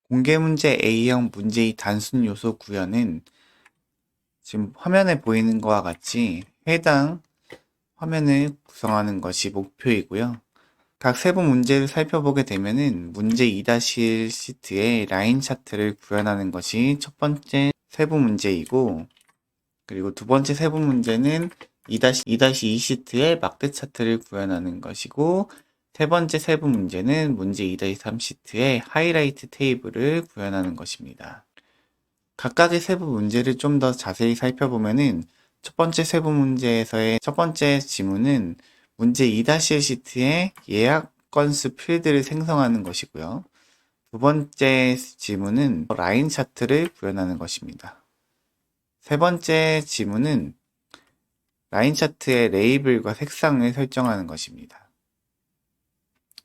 공개 문제 A형 문제의 단순 요소 구현은 지금 화면에 보이는 것과 같이 해당 화면을 구성하는 것이 목표이고요. 각 세부 문제를 살펴보게 되면은 문제 2-1 시트에 라인 차트를 구현하는 것이 첫 번째 세부 문제이고, 그리고 두 번째 세부 문제는 2-2 시트에 막대 차트를 구현하는 것이고, 세 번째 세부 문제는 문제 2-3 시트에 하이라이트 테이블을 구현하는 것입니다. 각각의 세부 문제를 좀 더 자세히 살펴보면은 첫 번째 세부 문제에서의 첫 번째 지문은 문제 2-1 시트에 예약 건수 필드를 생성하는 것이고요. 두 번째 지문은 라인 차트를 구현하는 것입니다. 세 번째 지문은 라인 차트의 레이블과 색상을 설정하는 것입니다.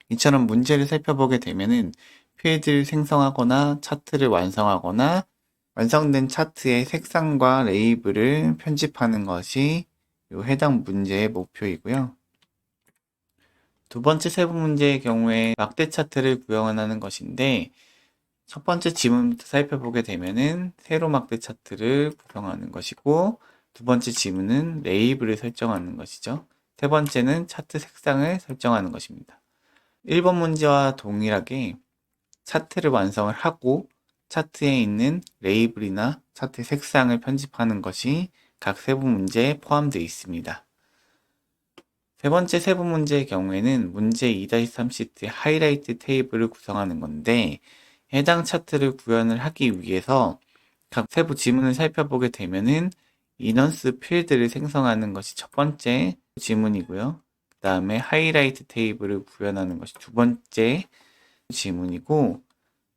이처럼 문제를 살펴보게 되면은 필드를 생성하거나 차트를 완성하거나 완성된 차트의 색상과 레이블을 편집하는 것이 해당 문제의 목표이고요. 두 번째 세부 문제의 경우에 막대 차트를 구현하는 것인데, 첫 번째 지문부터 살펴보게 되면은 세로 막대 차트를 구성하는 것이고, 두 번째 지문은 레이블을 설정하는 것이죠. 세 번째는 차트 색상을 설정하는 것입니다. 1번 문제와 동일하게 차트를 완성을 하고 차트에 있는 레이블이나 차트 색상을 편집하는 것이 각 세부 문제에 포함되어 있습니다. 세 번째 세부 문제의 경우에는 문제 2-3 시트의 하이라이트 테이블을 구성하는 건데, 해당 차트를 구현을 하기 위해서 각 세부 지문을 살펴보게 되면은 인원수 필드를 생성하는 것이 첫 번째 지문이고요. 그 다음에 하이라이트 테이블을 구현하는 것이 두 번째 지문이고,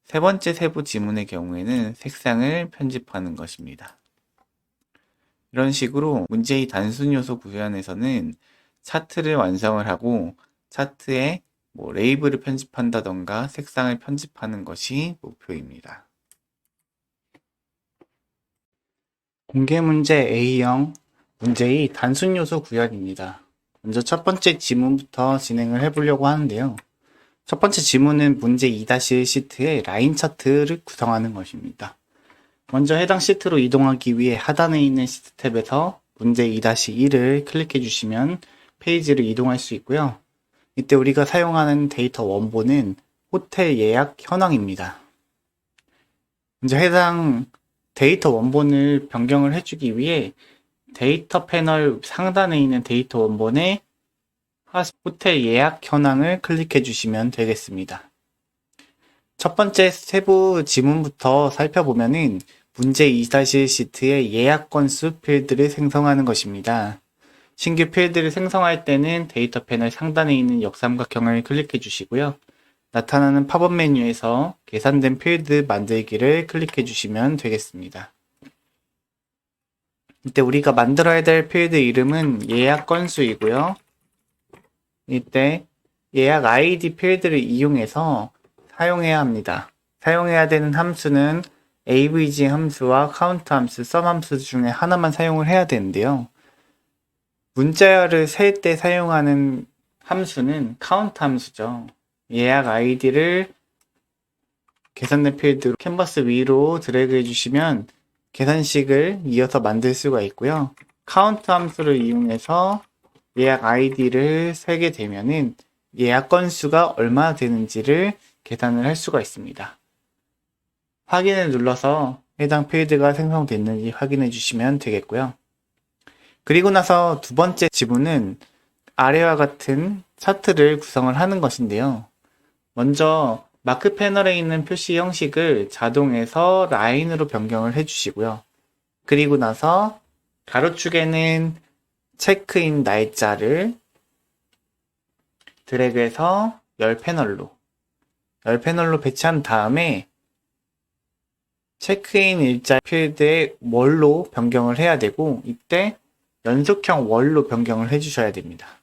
세 번째 세부 지문의 경우에는 색상을 편집하는 것입니다. 이런 식으로 문제의 단순 요소 구현에서는 차트를 완성을 하고 차트에 레이블을 편집한다던가 색상을 편집하는 것이 목표입니다. 공개 문제 A형 문제의 단순 요소 구현입니다. 먼저 첫 번째 지문부터 진행을 해보려고 하는데요. 첫 번째 지문은 문제 2-1 시트의 라인 차트를 구성하는 것입니다. 먼저 해당 시트로 이동하기 위해 하단에 있는 시트 탭에서 문제 2-1을 클릭해 주시면 페이지로 이동할 수 있고요. 이때 우리가 사용하는 데이터 원본은 호텔 예약 현황입니다. 먼저 해당 데이터 원본을 변경을 해주기 위해 데이터 패널 상단에 있는 데이터 원본에 호텔 예약 현황을 클릭해 주시면 되겠습니다. 첫 번째 세부 지문부터 살펴보면은 문제 2-1 시트의 예약 건수 필드를 생성하는 것입니다. 신규 필드를 생성할 때는 데이터 패널 상단에 있는 역삼각형을 클릭해 주시고요. 나타나는 팝업 메뉴에서 계산된 필드 만들기를 클릭해 주시면 되겠습니다. 이때 우리가 만들어야 될 필드 이름은 예약 건수이고요. 이때 예약 아이디 필드를 이용해서 사용해야 합니다. 사용해야 되는 함수는 avg 함수와 count 함수, sum 함수 중에 하나만 사용을 해야 되는데요. 문자열을 셀 때 사용하는 함수는 count 함수죠. 예약 아이디를 계산된 필드로 캔버스 위로 드래그 해주시면 계산식을 이어서 만들 수가 있고요. count 함수를 이용해서 예약 아이디를 세게 되면은 예약 건수가 얼마나 되는지를 계산을 할 수가 있습니다. 확인을 눌러서 해당 필드가 생성됐는지 확인해 주시면 되겠고요. 그리고 나서 두 번째 지문은 아래와 같은 차트를 구성을 하는 것인데요. 먼저 마크 패널에 있는 표시 형식을 자동에서 라인으로 변경을 해주시고요. 그리고 나서 가로축에는 체크인 날짜를 드래그해서 열 패널로 배치한 다음에 체크인 일자 필드에 월로 변경을 해야 되고, 이때 연속형 월로 변경을 해주셔야 됩니다.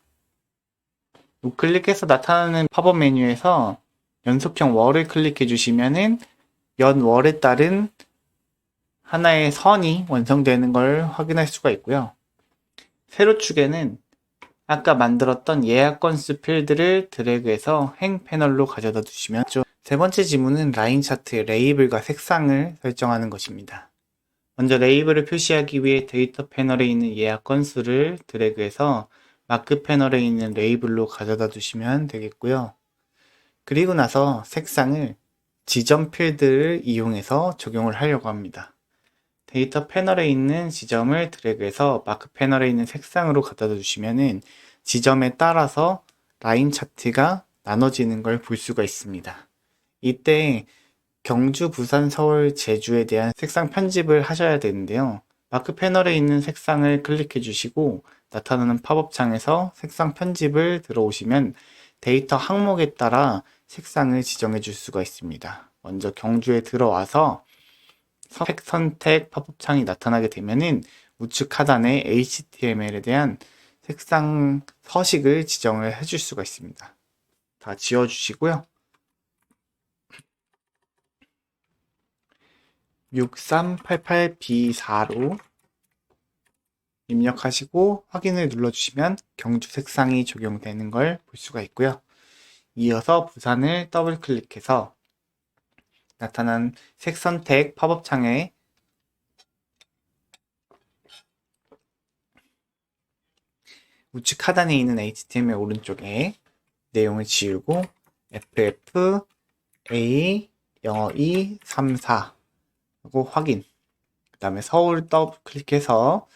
우클릭해서 나타나는 팝업 메뉴에서 연속형 월을 클릭해 주시면은 연월에 따른 하나의 선이 완성되는 걸 확인할 수가 있고요. 세로축에는 아까 만들었던 예약 건수 필드를 드래그해서 행 패널로 가져다 두시면 세 번째 지문은 라인 차트의 레이블과 색상을 설정하는 것입니다. 먼저 레이블을 표시하기 위해 데이터 패널에 있는 예약 건수를 드래그해서 마크 패널에 있는 레이블로 가져다 두시면 되겠고요. 그리고 나서 색상을 지점 필드를 이용해서 적용을 하려고 합니다. 데이터 패널에 있는 지점을 드래그해서 마크 패널에 있는 색상으로 갖다 주시면은 지점에 따라서 라인 차트가 나눠지는 걸 볼 수가 있습니다. 이때 경주, 부산, 서울, 제주에 대한 색상 편집을 하셔야 되는데요. 마크 패널에 있는 색상을 클릭해 주시고 나타나는 팝업 창에서 색상 편집을 들어오시면 데이터 항목에 따라 색상을 지정해 줄 수가 있습니다. 먼저 경주에 들어와서 색 선택 팝업 창이 나타나게 되면은 우측 하단에 HTML에 대한 색상 서식을 지정을 해줄 수가 있습니다. 다 지워주시고요. 6388B4로 입력하시고 확인을 눌러주시면 경주 색상이 적용되는 걸 볼 수가 있고요. 이어서 부산을 더블 클릭해서 나타난 색 선택 팝업 창에 우측 하단에 있는 HTML 오른쪽에 내용을 지우고 FF A 영어 2 3 4 하고 확인. 그 다음에 서울 더블 클릭해서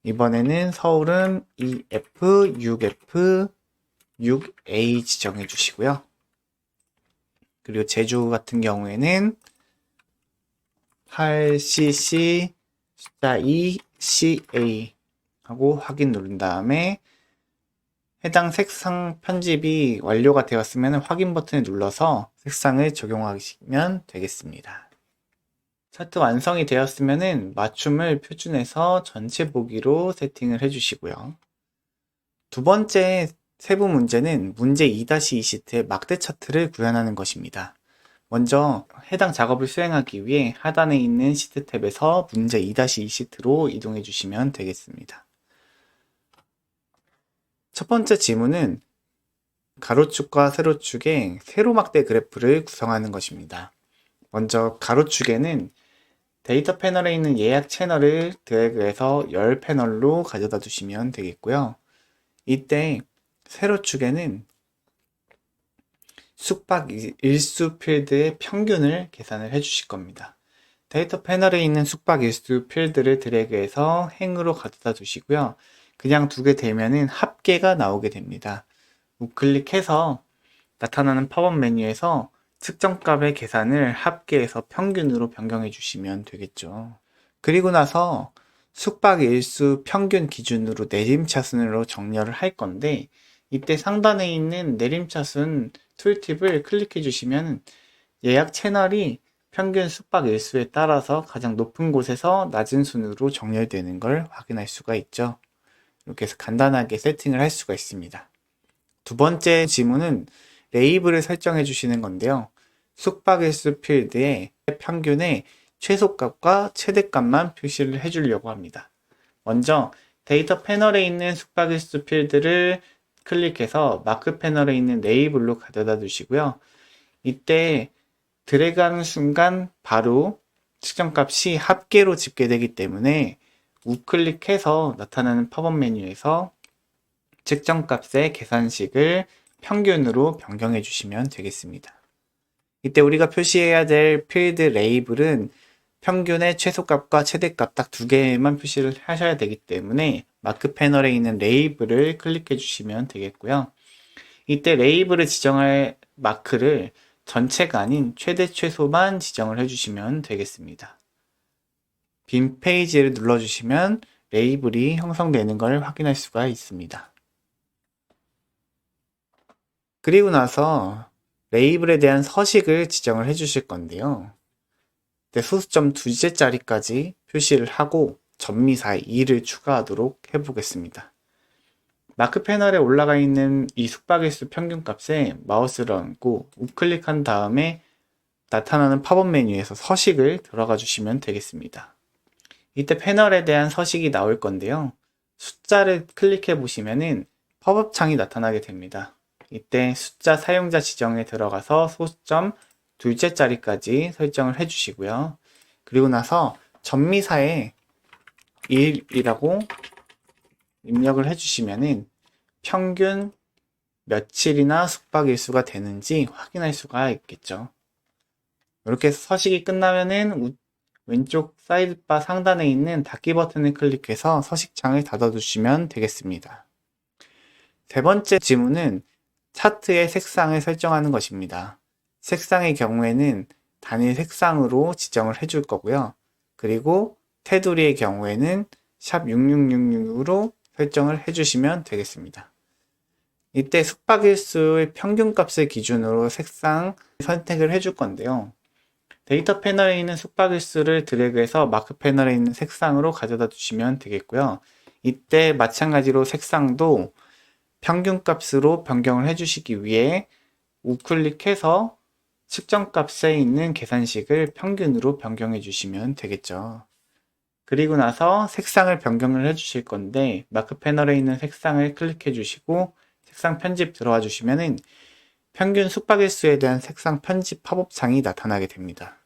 이번에는 서울은 EF 6F 6A 지정해 주시고요. 그리고 제주 같은 경우에는 8cc 숫자 2CA 하고 확인 누른 다음에 해당 색상 편집이 완료가 되었으면 확인 버튼을 눌러서 색상을 적용하시면 되겠습니다. 차트 완성이 되었으면 맞춤을 표준해서 전체 보기로 세팅을 해주시고요. 두 번째 세부 문제는 문제 2-2 시트의 막대 차트를 구현하는 것입니다. 먼저 해당 작업을 수행하기 위해 하단에 있는 시트 탭에서 문제 2-2 시트로 이동해 주시면 되겠습니다. 첫 번째 지문은 가로축과 세로축의 세로막대 그래프를 구성하는 것입니다. 먼저 가로축에는 데이터 패널에 있는 예약 채널을 드래그해서 열 패널로 가져다 두시면 되겠고요. 이때 세로축에는 숙박 일수 필드의 평균을 계산을 해 주실 겁니다. 데이터 패널에 있는 숙박 일수 필드를 드래그해서 행으로 가져다 두시고요. 그냥 두게 되면은 합계가 나오게 됩니다. 우클릭해서 나타나는 팝업 메뉴에서 측정값의 계산을 합계해서 평균으로 변경해 주시면 되겠죠. 그리고 나서 숙박 일수 평균 기준으로 내림차순으로 정렬을 할 건데 이때 상단에 있는 내림차순 툴팁을 클릭해 주시면 예약 채널이 평균 숙박 일수에 따라서 가장 높은 곳에서 낮은 순으로 정렬되는 걸 확인할 수가 있죠. 이렇게 해서 간단하게 세팅을 할 수가 있습니다. 두 번째 지문은 레이블을 설정해 주시는 건데요. 숙박일수 필드의 평균의 최소값과 최대값만 표시를 해 주려고 합니다. 먼저 데이터 패널에 있는 숙박일수 필드를 클릭해서 마크 패널에 있는 레이블로 가져다 두시고요. 이때 드래그하는 순간 바로 측정값이 합계로 집계되기 때문에 우클릭해서 나타나는 팝업 메뉴에서 측정값의 계산식을 평균으로 변경해 주시면 되겠습니다. 이때 우리가 표시해야 될 필드 레이블은 평균의 최소값과 최대값 딱 두 개만 표시를 하셔야 되기 때문에 마크 패널에 있는 레이블을 클릭해 주시면 되겠고요. 이때 레이블을 지정할 마크를 전체가 아닌 최대 최소만 지정을 해주시면 되겠습니다. 빈 페이지를 눌러주시면 레이블이 형성되는 걸 확인할 수가 있습니다. 그리고 나서 레이블에 대한 서식을 지정을 해주실 건데요. 소수점 두째 자리까지 표시를 하고 점미 사이 2를 추가하도록 해보겠습니다. 마크 패널에 올라가 있는 이 숙박일수 평균값에 마우스를 얹고 우클릭한 다음에 나타나는 팝업 메뉴에서 서식을 들어가 주시면 되겠습니다. 이때 패널에 대한 서식이 나올 건데요. 숫자를 클릭해 보시면은 팝업 창이 나타나게 됩니다. 이때 숫자 사용자 지정에 들어가서 소수점 둘째 자리까지 설정을 해주시고요. 그리고 나서 전미사에 1이라고 입력을 해주시면은 평균 며칠이나 숙박일수가 되는지 확인할 수가 있겠죠. 이렇게 해서 서식이 끝나면은 왼쪽 사이드바 상단에 있는 닫기 버튼을 클릭해서 서식창을 닫아두시면 되겠습니다. 세 번째 지문은 차트의 색상을 설정하는 것입니다. 색상의 경우에는 단일 색상으로 지정을 해줄 거고요. 그리고 테두리의 경우에는 샵 6666으로 설정을 해주시면 되겠습니다. 이때 숙박일수의 평균값을 기준으로 색상 선택을 해줄 건데요. 데이터 패널에 있는 숙박일수를 드래그해서 마크 패널에 있는 색상으로 가져다 주시면 되겠고요. 이때 마찬가지로 색상도 평균값으로 변경을 해주시기 위해 우클릭해서 측정값에 있는 계산식을 평균으로 변경해 주시면 되겠죠. 그리고 나서 색상을 변경을 해 주실 건데 마크 패널에 있는 색상을 클릭해 주시고 색상 편집 들어와 주시면은 평균 숙박일수에 대한 색상 편집 팝업창이 나타나게 됩니다.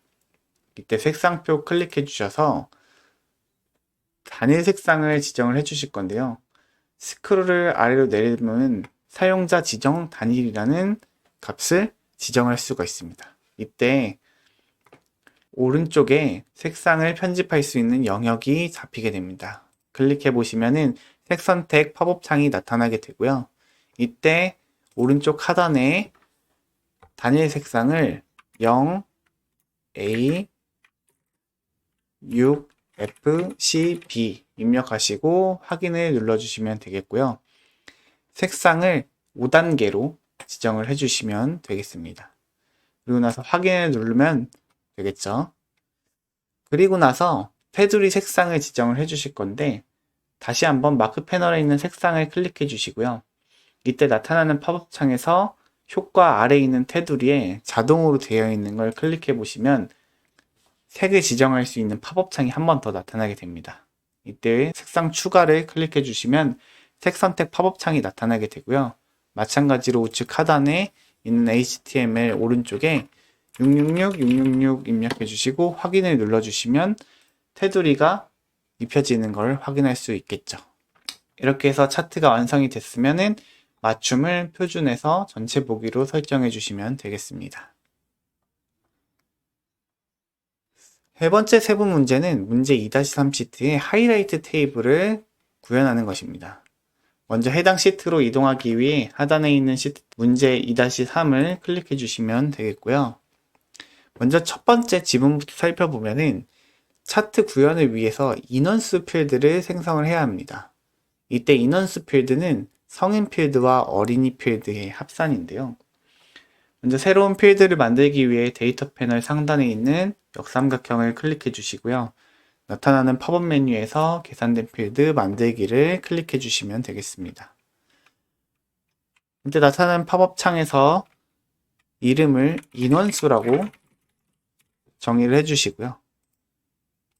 이때 색상표 클릭해 주셔서 단일 색상을 지정을 해 주실 건데요. 스크롤을 아래로 내리면 사용자 지정 단일이라는 값을 지정할 수가 있습니다. 이때 오른쪽에 색상을 편집할 수 있는 영역이 잡히게 됩니다. 클릭해 보시면은 색 선택 팝업 창이 나타나게 되고요. 이때 오른쪽 하단에 단일 색상을 0, A, 6, F, C, B 입력하시고 확인을 눌러주시면 되겠고요. 색상을 5단계로 지정을 해주시면 되겠습니다. 그리고 나서 확인을 누르면 되겠죠. 그리고 나서 테두리 색상을 지정을 해주실 건데 다시 한번 마크 패널에 있는 색상을 클릭해 주시고요. 이때 나타나는 팝업 창에서 효과 아래에 있는 테두리에 자동으로 되어 있는 걸 클릭해 보시면 색을 지정할 수 있는 팝업 창이 한 번 더 나타나게 됩니다. 이때 색상 추가를 클릭해 주시면 색 선택 팝업 창이 나타나게 되고요. 마찬가지로 우측 하단에 있는 HTML 오른쪽에 666, 666 입력해 주시고 확인을 눌러 주시면 테두리가 입혀지는 걸 확인할 수 있겠죠. 이렇게 해서 차트가 완성이 됐으면은 맞춤을 표준에서 전체 보기로 설정해 주시면 되겠습니다. 세 번째 세부 문제는 문제 2-3 시트의 하이라이트 테이블을 구현하는 것입니다. 먼저 해당 시트로 이동하기 위해 하단에 있는 시트 문제 2-3을 클릭해 주시면 되겠고요. 먼저 첫 번째 지문부터 살펴보면은 차트 구현을 위해서 인원수 필드를 생성을 해야 합니다. 이때 인원수 필드는 성인 필드와 어린이 필드의 합산인데요. 먼저 새로운 필드를 만들기 위해 데이터 패널 상단에 있는 역삼각형을 클릭해 주시고요. 나타나는 팝업 메뉴에서 계산된 필드 만들기를 클릭해 주시면 되겠습니다. 이때 나타나는 팝업 창에서 이름을 인원수라고 정의를 해 주시고요.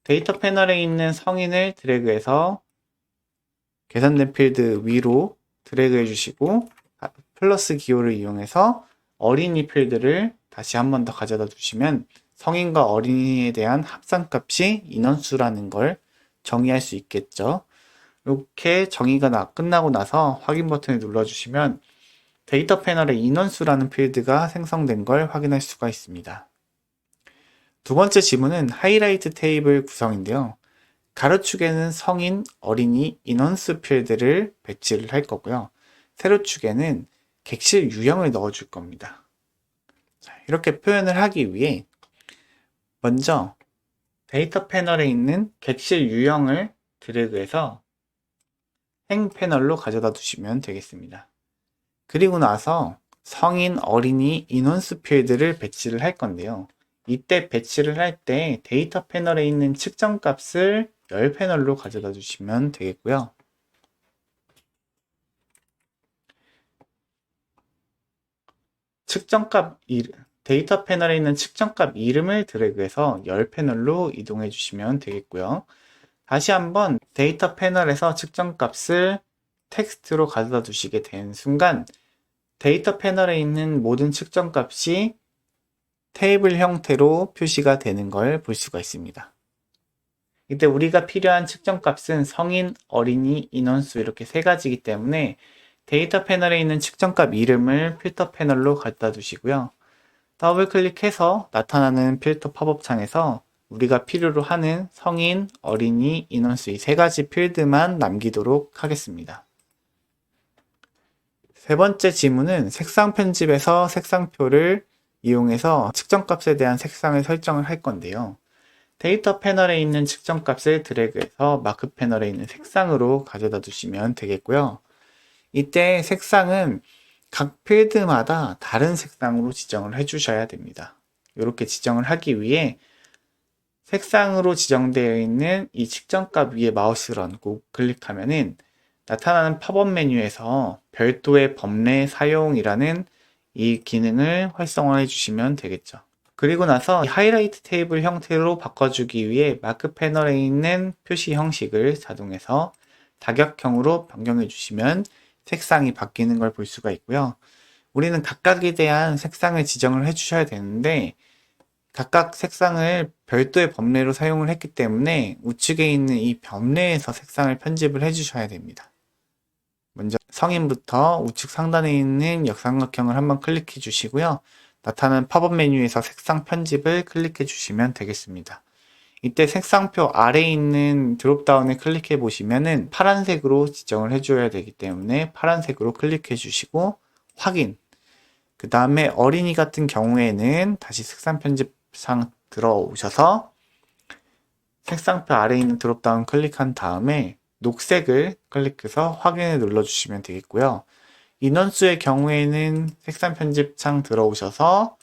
데이터 패널에 있는 성인을 드래그해서 계산된 필드 위로 드래그 해주시고 플러스 기호를 이용해서 어린이 필드를 다시 한 번 더 가져다 두시면 성인과 어린이에 대한 합산값이 인원수라는 걸 정의할 수 있겠죠. 이렇게 정의가 끝나고 나서 확인 버튼을 눌러주시면 데이터 패널에 인원수라는 필드가 생성된 걸 확인할 수가 있습니다. 두 번째 지문은 하이라이트 테이블 구성인데요. 가로축에는 성인, 어린이, 인원수 필드를 배치를 할 거고요. 세로축에는 객실 유형을 넣어줄 겁니다. 자, 이렇게 표현을 하기 위해 먼저 데이터 패널에 있는 객실 유형을 드래그해서 행 패널로 가져다 두시면 되겠습니다. 그리고 나서 성인, 어린이, 인원수 필드를 배치를 할 건데요. 이때 배치를 할 때 데이터 패널에 있는 측정값을 열 패널로 가져다 주시면 되겠고요. 데이터 패널에 있는 측정값 이름을 드래그해서 열 패널로 이동해 주시면 되겠고요. 다시 한번 데이터 패널에서 측정값을 텍스트로 가져다 두시게 된 순간 데이터 패널에 있는 모든 측정값이 테이블 형태로 표시가 되는 걸 볼 수가 있습니다. 이때 우리가 필요한 측정값은 성인, 어린이, 인원수 이렇게 세 가지이기 때문에 데이터 패널에 있는 측정값 이름을 필터 패널로 갖다 두시고요. 더블 클릭해서 나타나는 필터 팝업 창에서 우리가 필요로 하는 성인, 어린이, 인원수 이 세 가지 필드만 남기도록 하겠습니다. 세 번째 지문은 색상 편집에서 색상표를 이용해서 측정값에 대한 색상을 설정을 할 건데요. 데이터 패널에 있는 측정값을 드래그해서 마크 패널에 있는 색상으로 가져다 두시면 되겠고요. 이때 색상은 각 필드마다 다른 색상으로 지정을 해주셔야 됩니다. 이렇게 지정을 하기 위해 색상으로 지정되어 있는 이 측정값 위에 마우스를 얹고 클릭하면은 나타나는 팝업 메뉴에서 별도의 범례 사용이라는 이 기능을 활성화해 주시면 되겠죠. 그리고 나서 하이라이트 테이블 형태로 바꿔주기 위해 마크 패널에 있는 표시 형식을 자동해서 다격형으로 변경해 주시면 색상이 바뀌는 걸 볼 수가 있고요. 우리는 각각에 대한 색상을 지정을 해 주셔야 되는데 각각 색상을 별도의 범례로 사용을 했기 때문에 우측에 있는 이 범례에서 색상을 편집을 해 주셔야 됩니다. 먼저 성인부터 우측 상단에 있는 역삼각형을 한번 클릭해 주시고요. 나타나는 팝업 메뉴에서 색상 편집을 클릭해 주시면 되겠습니다. 이때 색상표 아래에 있는 드롭다운을 클릭해 보시면은 파란색으로 지정을 해줘야 되기 때문에 파란색으로 클릭해 주시고 확인. 그 다음에 어린이 같은 경우에는 다시 색상 편집상 들어오셔서 색상표 아래에 있는 드롭다운 클릭한 다음에 녹색을 클릭해서 확인을 눌러주시면 되겠고요. 인원수의 경우에는 색상 편집창 들어오셔서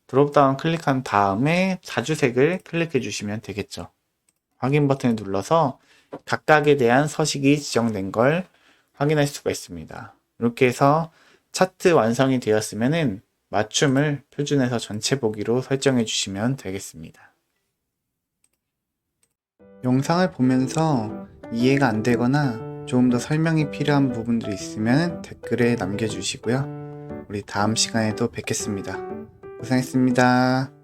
드롭다운 클릭한 다음에 자주색을 클릭해 주시면 되겠죠. 확인 버튼을 눌러서 각각에 대한 서식이 지정된 걸 확인할 수가 있습니다. 이렇게 해서 차트 완성이 되었으면 맞춤을 표준에서 전체 보기로 설정해 주시면 되겠습니다. 영상을 보면서 이해가 안 되거나 조금 더 설명이 필요한 부분들이 있으면 댓글에 남겨주시고요. 우리 다음 시간에도 뵙겠습니다. 고생했습니다.